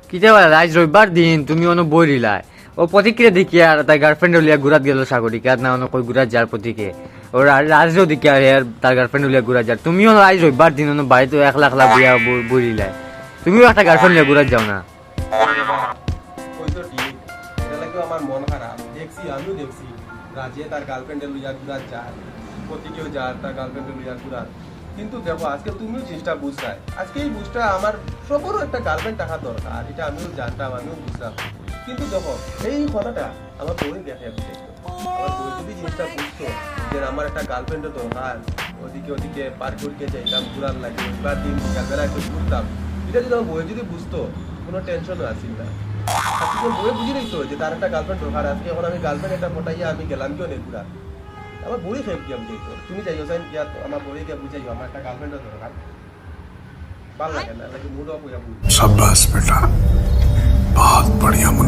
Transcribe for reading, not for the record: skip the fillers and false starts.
কিতা বলে আজ রবিবার দিন তুমি অন্য বই রিলাই ও প্রতিক্রিয়া দেখি আর তার গার্লফ্রেন্ড উলিয়া ঘুরাত গেল সাগরিক আর না অন্য কই ঘুরাত যার প্রতীকে ওর রাজও দেখি আর তার গার্লফ্রেন্ড উলিয়া ঘুরাত যার তুমিও আজ রবিবার দিন অন্য বাড়িতে একলা একলা বইয়া বই রিলাই তুমিও একটা গার্লফ্রেন্ড উলিয়া ঘুরাত যাও না। ওই তো ঠিক এটা লাগেও আমার মন খারাপ দেখছি আমিও দেখছি রাজে তার গার্লফ্রেন্ডের লইয়া ঘুরাত যায় প্রতিকেও যায় তার গার্লফ্রেন্ডের লইয়া ঘুরাত কিন্তু দেখো আজকে তুমিও জিনিসটা বুঝলাই আজকে এই বুঝটা আমার সবারও একটা গার্লফ্রেন্ড থাকা দরকার এটা আমিও জানতাম আমিও বুঝলাম কিন্তু দেখো এই কথাটা আমার বই দেখে আমার বই যদি জিনিসটা বুঝতো যে আমার একটা গার্লফ্রেন্ডের দরকার ওদিকে ওদিকে পার করতে যাইতাম ঘুরার লাগে বা দিন বিকালবেলা একটু ঘুরতাম এটা যদি আমার বই যদি বুঝতো কোনো টেনশনও আসিল না আজকে বই বুঝে নিত যে তার একটা গার্লফ্রেন্ড দরকার আজকে এখন আমি গার্লফ্রেন্ড একটা পটাইয়া আমি গেলাম কেউ নেই ঘুরা আমার বই খেয়ে গিয়ে আমি তুমি যাইও সাইন গিয়া আমার বইকে বুঝাইও আমার একটা গার্লফ্রেন্ডের দরকার ভালো লাগে না লাগে মুড অফ হইয়া বুঝ शाबाश बेटा।